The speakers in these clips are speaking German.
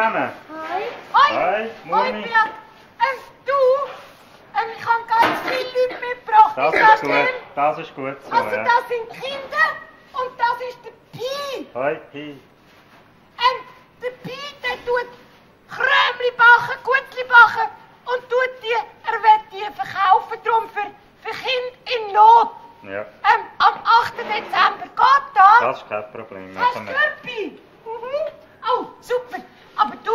zusammen. Hi. Hi, Murmi. Beat. Ich habe ganz viele Leute mitgebracht. Das ist gut so, Also ja. das sind Kinder und das ist der Pi. Hi, Pi. Der Pi, der tut Krömli backen, Gutzli backen und er will die verkaufen, darum für Kinder in Not. Ja. Am 8. Dezember, geht das? Das ist kein Problem. Hast du gehört, Pi? Oh, super. Aber du,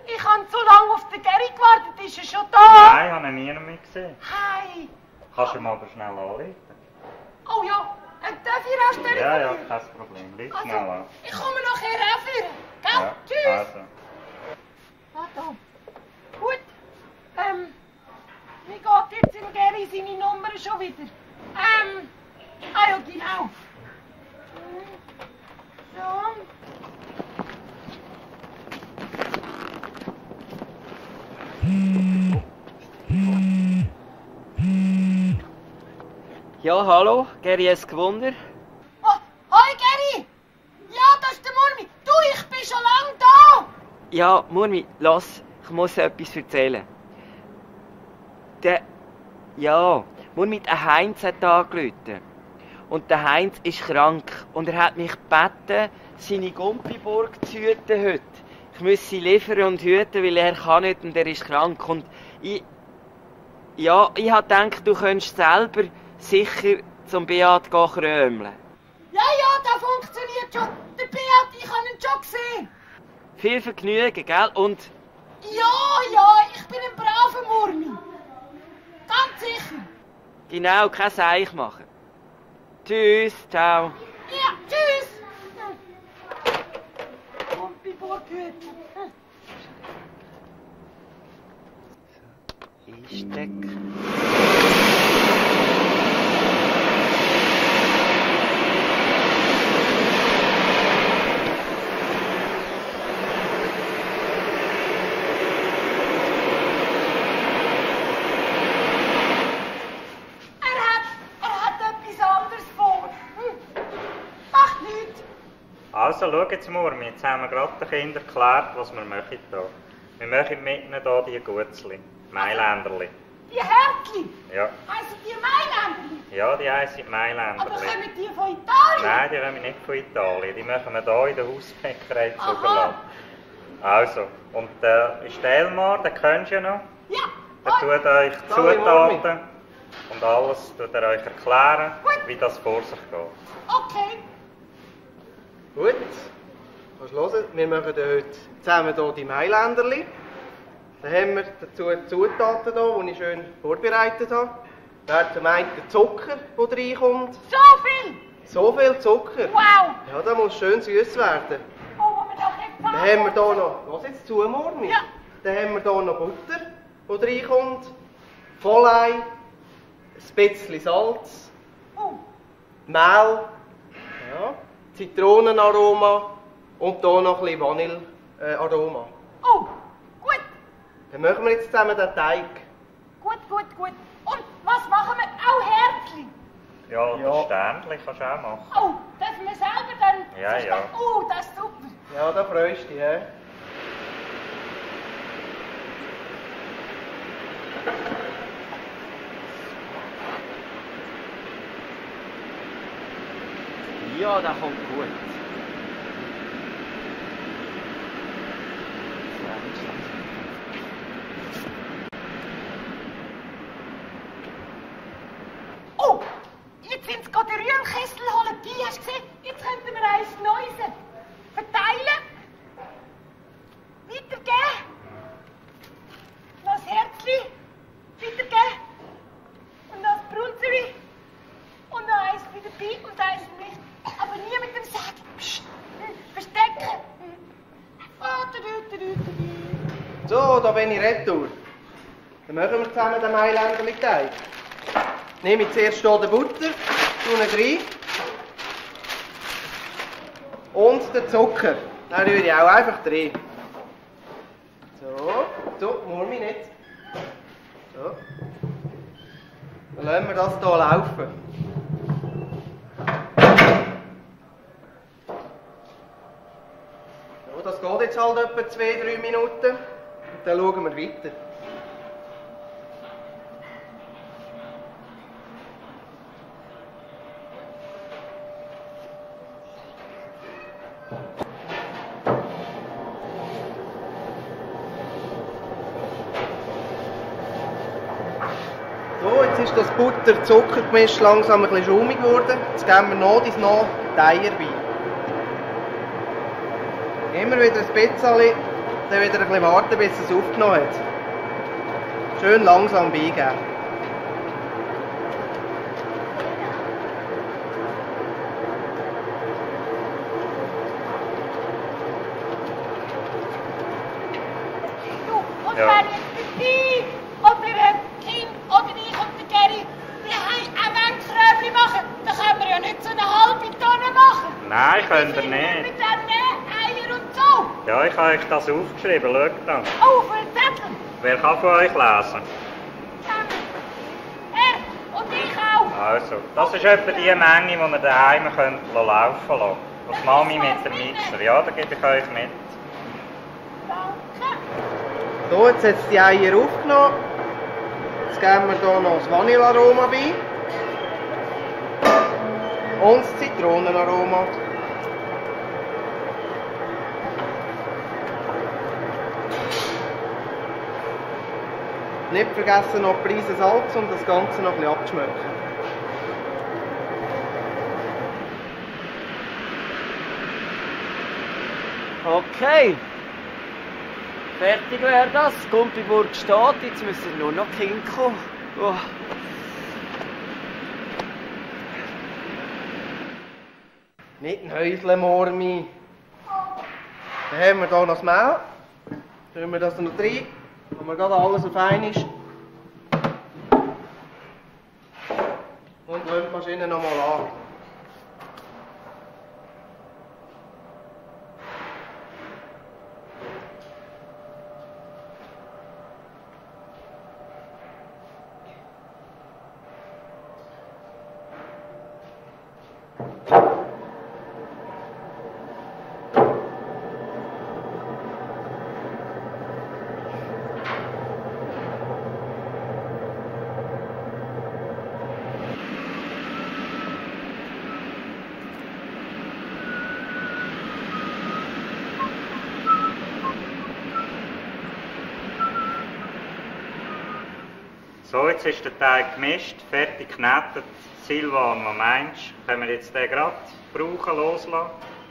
ich habe so lange auf den Geri gewartet, ist er schon da? Nein, ich habe ihn nie mehr gesehen. Hi. Kannst du ihm aber schnell anrufen? Oh ja, darf ich rasch telefonieren? Ja, kein Problem. Ruf schnell an. Ich komme nachher auch für. Gell? Ja, Tschüss. also. Warte. Gut. Wie geht jetzt im Geri seine Nummer schon wieder? Ja, genau. So. Ja, hallo, Geri Esgwunder. Oh, hoi Geri! Ja, das ist der Murmi. Du, ich bin schon lange da! Ja, Murmi, lass, ich muss etwas erzählen. Murmi, der Heinz hat angerufen. Und der Heinz ist krank. Und er hat mich gebeten, seine Gumpiburg zu hüten heute. Ich muss sie liefern und hüten, weil er kann nicht und er ist krank. Und ich habe gedacht, du könntest selber sicher zum Beat krömeln. Ja, das funktioniert schon. Der Beat, ich habe ihn schon gesehen. Viel Vergnügen, gell? Und Ja, ich bin ein braver Murmi. Ganz sicher. genau, kein Seich machen. Tschüss, ciao. Ja, tschüss. Gumpiburg hüten. Einstecken. Er hat etwas anderes vor. Macht nichts. Also, schau jetzt, Murmi. Jetzt haben wir gerade den Kindern erklärt, was wir machen hier. Wir machen mit ihnen hier die Gutzli, Mailänderli. Die Herzli. Ja. Heissen die Mailänderli? Ja, die heissen Aber Mailänderli. kommen die von Italien? Nein, die kommen nicht von Italien. Die machen wir hier in der Hausbäckerei Aha. zugelassen. Also, und ist der Elmar, den kennst du ja noch. Ja. Der tut euch die Zutaten und alles tut er euch erklären, wie das vor sich geht. Okay. Gut, kannst du hören. Wir machen heute zusammen hier die Mailänderli. Dann haben wir dazu die Zutaten hier, die ich schön vorbereitet habe. Dann wäre zum einen der Zucker, der reinkommt. So viel. So viel Zucker. Wow. Ja, das muss schön süß werden. Oh, aber doch nicht Dann haben wir hier noch, lass jetzt zu, Murmi. Ja. Dann haben wir hier noch Butter, die reinkommt. Vollei, ein bisschen Salz, Oh, Mehl, ja, Zitronenaroma und hier noch ein bisschen Vanillearoma. oh, gut. Dann machen wir jetzt zusammen den Teig. Gut. Und was machen wir? Auch Herzli. Ja, Ja. das Sternchen kannst du auch machen. Oh, dürfen wir selber dann? Ja, ja. Oh, das ist super. Ja, da freust du dich, hä? Ja, das kommt gut. Oh, jetzt sind sie gerade den Rührkessel holen. Die hast du gesehen? Jetzt könnten wir eins Neues verteilen. Weitergeben. Noch das Herzli. Weitergeben. Und noch das Brunzeri. Und noch eins für den Pi und eins für mich. Aber nie mit dem Säge. Psst. Verstecken. So, da bin ich retour. Dann machen wir zusammen den Mailänderli-Teig. Nehme ich zuerst hier die Butter, tue ihn rein. Und den Zucker. Den rühre ich auch einfach rein. So, Murmi nicht. So. Dann lassen wir das hier laufen. So, das geht jetzt jetzt halt etwa 2-3 Minuten. Und dann schauen wir weiter. So, jetzt ist das Butter-Zucker-Gemisch langsam ein bisschen schaumig geworden. Jetzt geben wir noch die Eier bei. Immer wieder ein bisschen, dann wieder ein bisschen warten, bis es aufgenommen hat. Schön langsam beigeben. Du, und Ja. wenn jetzt der Pi oder Kim oder ich und der Geri daheim auch Kröbli machen, dann können wir ja nicht so eine halbe Tonne machen. Nein, könnt ihr Mit nicht. den Eier und so. Ja, ich habe euch das aufgeschrieben, schaut dann. Oh, für den Zettel. Wer kann von euch lesen? Er und ich auch. Also, das ist etwa die Menge, die ihr daheim könnt laufen lassen. Das Mami mit dem Mixer. Ja, da gebe ich euch mit. Danke. So, jetzt hat es die Eier aufgenommen. Jetzt geben wir hier noch das Vanillearoma bei. Und das Zitronenaroma. Nicht vergessen noch Prise Salz, um das Ganze noch ein bisschen abzuschmecken. Okay. Fertig wäre das. Die Gumpiburg steht. Jetzt müssen wir nur noch Kinko. Oh. Nicht ein Häusle-Mormi. Dann haben wir hier noch das Mehl. Tun wir das noch rein, wenn wir gerade alles auf einmal ist. Und lassen die Maschine noch mal an. So, jetzt ist der Teig gemischt, fertig geknetet. Silvan, was meinst du? Können wir jetzt den gerade brauchen, loslassen?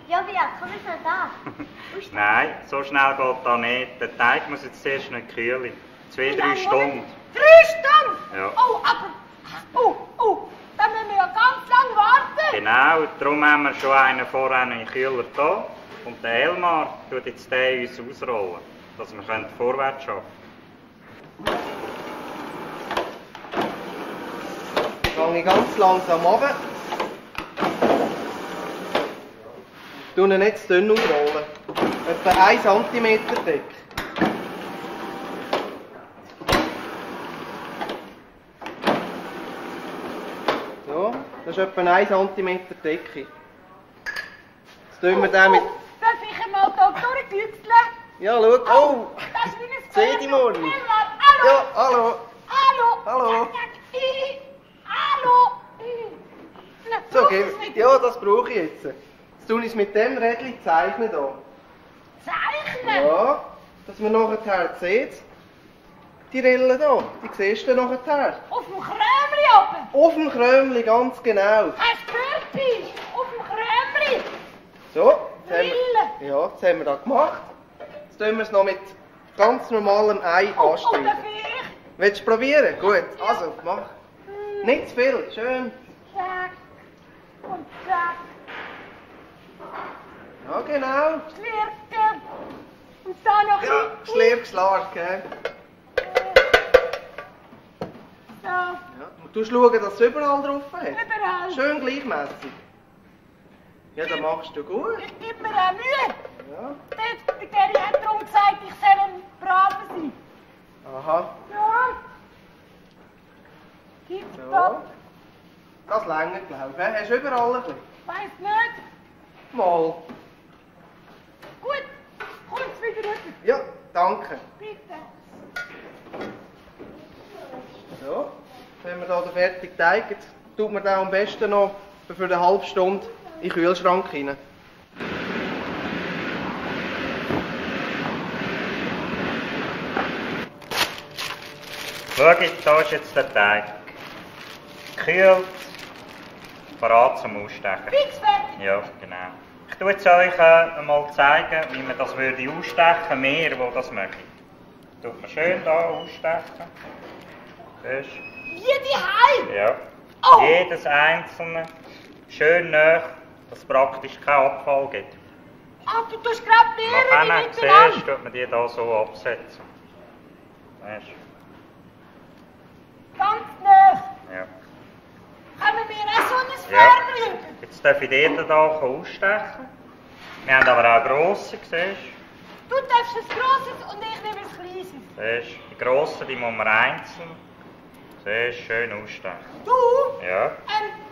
Ja, wie? Komm ich noch da? Nein, so schnell geht das nicht. Der Teig muss jetzt zuerst noch kühlen. 2-3 Stunden. 3 Stunden? Ja. Oh, aber... dann müssen wir ja ganz lange warten. Genau, darum haben wir schon einen vorher in den Kühler da. Und der Elmar tut jetzt den uns ausrollen, dass wir vorwärts schaffen können. Gehe ich ganz langsam runter. Ich tue ihn nicht zu dünn ausrollen. Etwa 1 cm dick. So, das ist etwa 1 cm Dicke. Jetzt tun wir den mit... Darf ich einmal da durchbüchseln? Ja, schau. Oh! Das ist wie ein Seh die Morgen. Hallo! Ja, hallo. Hallo! Hallo. Hallo! Na, So, brauchst okay. du's nicht? Ja, das brauche ich jetzt. Jetzt tue ich es mit dem Rädchen zeichnen hier. Zeichnen? Ja, dass man nachher sieht. Die Rillen hier, die siehst du nachher. Auf dem Krömli oben? Auf dem Krömli, ganz genau. Hast du Bürti? Auf dem Krömli? So, jetzt Rillen? jetzt haben wir das gemacht. Jetzt tun wir es noch mit ganz normalem Ei Oh, anstreichen. darf ich? Willst du probieren? Gut, also, mach. Nicht zu viel, schön. Zack. Und zack. Ja, genau. Schlirken. Und da noch Ja, ein Schliff, Schlag, gell? So, Ja. Und du schauen, dass es überall drauf hat. überall. Schön gleichmäßig. Ja, das machst du gut. Ich gebe mir auch Mühe. Ja. Der Geri hat darum gesagt, ich soll ein Braver sein. Aha. Ja. Gibt's Ja. da? Das länger, glaube ich. Hast du überall ein bisschen? Weiss nicht. Mal. Gut. Kommt's rüber. Ja, danke. Bitte. So, wenn wir hier den fertig teigen, tut man den am besten noch für eine halbe Stunde in den Kühlschrank rein. Schau, da ist jetzt der Teig. Gekühlt, bereit zum Ausstechen. Fix fertig. Ja, genau. Ich tue jetzt euch einmal zeigen, wie man das würde ausstechen, mehr, die das möchten. Tut man schön hier ausstechen. Siehst Wie die Heim. du? Ja. Oh. Jedes einzelne schön nah, dass es praktisch keinen Abfall gibt. Ah, du tust gerade Man mehrere kann siehst du, miteinander. tut man die hier so absetzen. Siehst Ganz nah. du? Ja. Können wir auch so ein Ja. Färber über? Jetzt darf ich die hier ausstechen. Wir haben aber auch grosse, siehst Du darfst ein grosses und ich nehme ein kleines. du? Siehst du? Die grossen, die muss man einzeln. Siehst du, schön ausstechen. Du? Ja.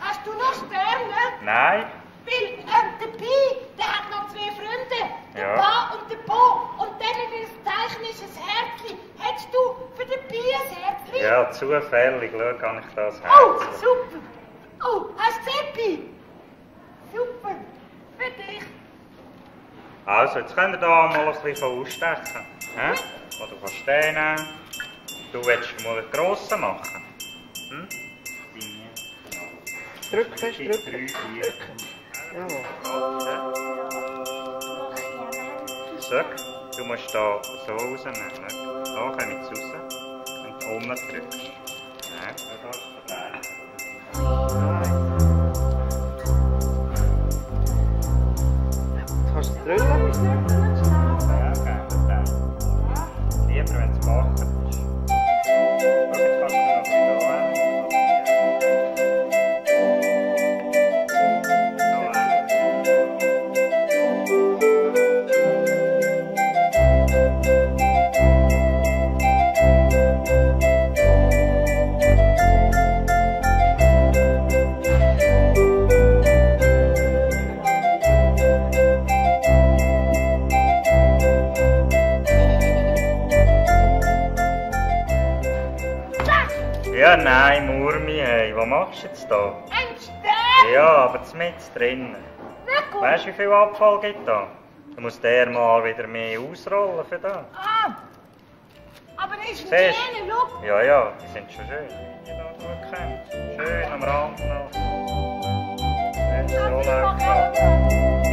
Hast du noch Sterne? Nein. Weil der Pi, der hat noch zwei Freunde. Der Ja. Pa und der Po. Und denen ist Zeichen ist ein Herzchen. Hättest du für den Pi ein Herzchen? Ja, zufällig, schau, kann ich das Oh, Herz. super. Oh, hast du gesehen, Pi? Super. Für dich. Also, jetzt könnt ihr hier mal ein bisschen ausstechen. Ja? Oder du kannst den nehmen. Du willst mal einen grossen machen. Hm? Drück fest, drück. 3, 4. Jawohl. So, du musst hier so rausnehmen. Nicht? Da kommt es raus. Und unten drückst. Ja, da darfst du verteilen. Kannst du es drüllen? Ja, gerne verteilen. Lieber, wenn es gebacken ist. Schau, jetzt kannst du noch ein bisschen da Ja, nein, Murmi, hey, was machst du jetzt da? Ein Stern. Ja, aber mit drinnen. Na gut. Weißt du, wie viel Abfall gibt da? Du musst der mal wieder mehr ausrollen für da. Ah. Aber das ist ein Siehst schöner Look. Ja, ja, die sind schon schön. Wie die da durchkommen. Schön am Rand noch. Jetzt so lang.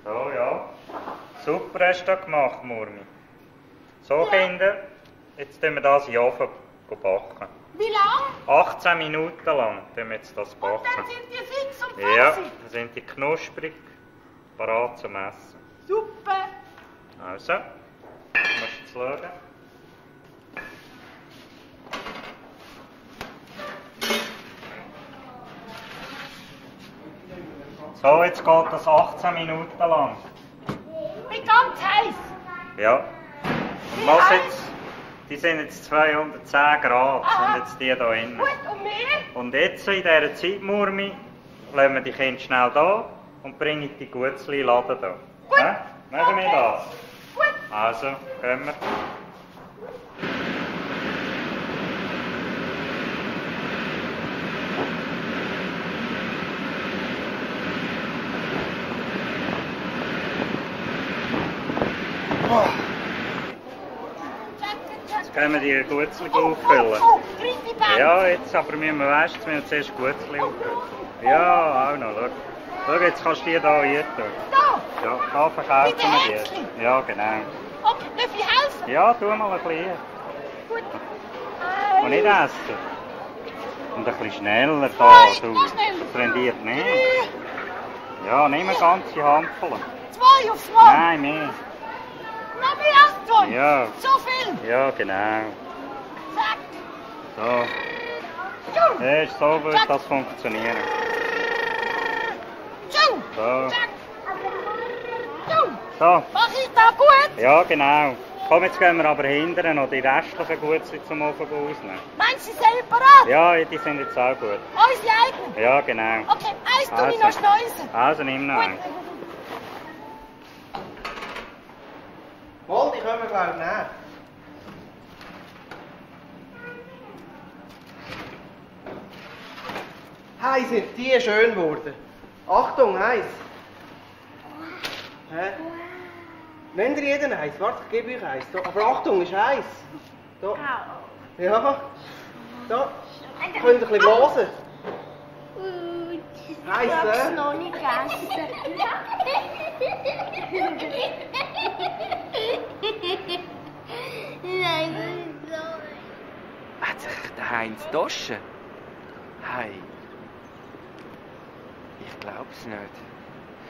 So, ja. Super hast du das gemacht, Murmi. So, Kinder, jetzt tun wir das in den Ofen backen. Wie lang? 18 Minuten lang tun wir jetzt das Und backen. dann sind die fix und Ja, fertig. dann sind die knusprig, parat zum Essen. Super. Also, du musst jetzt schauen. So, jetzt geht das 18 Minuten lang. Bin ganz heiß. Ja. Und lass jetzt, die sind jetzt 210 Grad, Aha. sind jetzt die da innen. Gut, und mehr? Und jetzt in dieser Zeit, Murmi, lassen wir die Kinder schnell da und bringen die Gutzli Laden da. Gut. Ja? Machen wir das? Gut. Also, gehen wir. Jetzt können wir die Gutzli auffüllen. Oh, dritte Band. Ja, jetzt aber müssen wir, weißt du, wir zuerst Gutzli auffüllen. Ja, auch noch, schau. Schau, jetzt kannst du die hier rein tun. Da. Ja, da verkaufen Bei den wir Herzli? die. Ja, genau. Okay, darf ich helfen? Ja, tu mal ein bisschen. Gut. Und nicht essen. Und ein bisschen schneller da, Zwei, du. noch schneller. Das rendiert nicht. 3, Ja, nimm eine ganze Handvoll. 2 aufs Mal. Nein, mehr. Noch mehr als 2. Ja. So viel. Ja, genau. Zack. So. Tschung. Ja, ist so wird das funktionieren. Tschung. So. Zack. Tschung. So. Mach ich da gut? Ja, genau. Komm, jetzt gehen wir aber hinterher noch die restlichen Gutzli zum Ofen ausnehmen. Meinst du, sie sind parat? Ja, die sind jetzt auch gut. Unsere eigenen? Ja, genau. Okay, eins tue ich noch schneusen. Also nimm noch Gut. einen. Mal, die können wir glaube ich nehmen. Hey, sind die schön geworden. Achtung, eins. Hä? Nennt ihr jeden eins? Warte, ich gebe euch eins. Da. Aber Achtung, ist eins. Da. Ja. Da. Könnt ihr ein bisschen blasen. Eins, Ich hab's noch nicht gegessen. Nein, das ist so. Hat sich der Heinz Doschen? Hey. Ich glaub's nicht.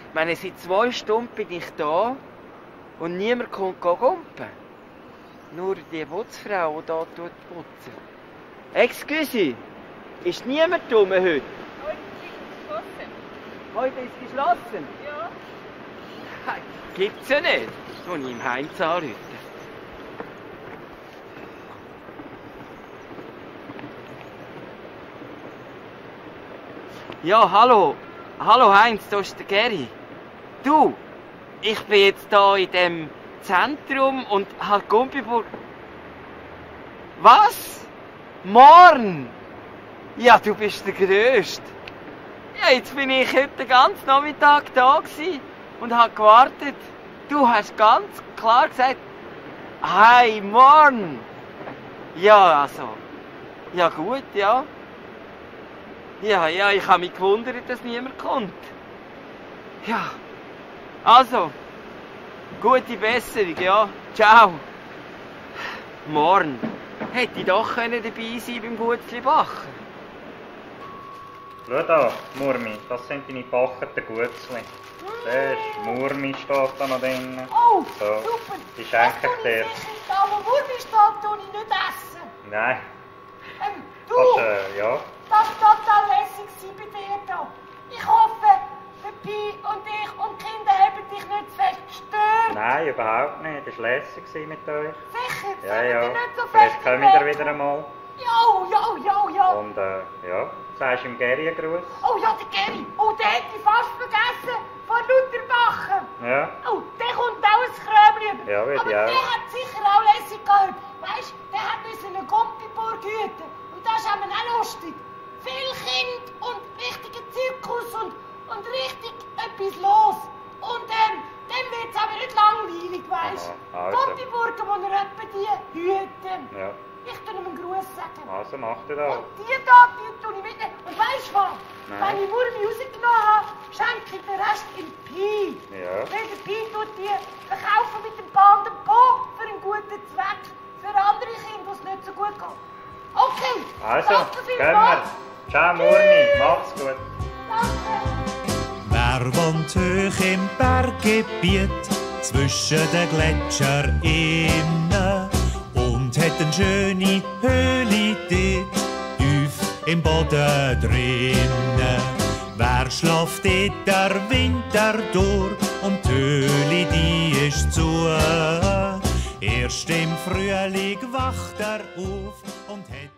Ich meine, seit 2 Stunden bin ich da und niemand kommt gumpen. Nur die Putzfrau, die da putzen. Excuse, ist niemand dumm heute? Heute ist geschlossen? Ja. Hey, gibt's ja nicht. Das muss ich im Heinz anrufen. Ja, hallo. Hallo Heinz, da ist der Geri. Du, ich bin jetzt da in dem Zentrum und halt Gumpiburg. Was? Morgen? Ja, du bist der Größte. Ja, jetzt bin ich heute den ganzen Nachmittag da gewesen und habe gewartet. Du hast ganz klar gesagt, hey, morgen. Ja, also. Ja, gut, ja. Ja, ich habe mich gewundert, dass niemand kommt. Ja, also, gute Besserung, ja. Ciao. Morgen. Hätte ich doch dabei sein beim Gutzli-Bachen. Schau da, Murmi, das sind deine gebackenen Gutzli. Siehst du, Murmi steht da noch drin. Oh, So, super. die schenke Das ich dir. Da, wo Wurmi steht, tue ich nicht essen. Nein, Du, ja. das war total lässig bei dir da. Ich hoffe, der Pi und ich und die Kinder haben dich nicht zu fest gestört. Nein, überhaupt nicht. Das war lässig mit euch. Sicher, Ja, sind ja. wir nicht so fest Vielleicht kommen wir wieder einmal. Ja. Und ja, sagst du ihm Geri einen Gruß? Oh ja, der Geri. Oh, den hätte ich fast vergessen. Von Lutherbachen. Ja. Oh, der kommt auch ins Krömli über. Ja, würde aber ich auch. der hat sicher auch lässig gehört. Weißt du, der hat uns eine Gumpiburg hüten. Und das ist eben auch lustig. Viel Kind und richtiger Zirkus und richtig etwas los. Und dem wird es aber nicht langweilig, weißt du. Aha, also. Gumpiburgen, wo er etwa die hüten. Ja. Ich tue ihm einen Gruß sagen. Also mach dir das. Und die da, die tue ich mitnehmen. Und weißt du was? Nein. Wenn ich Wurmi rausgenommen habe, schenke ich den Rest im Pi. Ja. Weil der Pi tut die verkaufen mit dem Pan und Po für einen guten Zweck. Für andere Kinder, die es nicht so gut geht. Okay, Also, danke gehen vielmals. wir. Ciao Murmi, mach's gut. Danke. Wer wohnt hoch im Berggebiet zwischen den Gletschern innen und hat eine schöne Höhle dort tief im Boden drinnen? Wer schläft dort der Winter durch und die Höhle die ist zu? Erst im Frühling wacht er auf und hat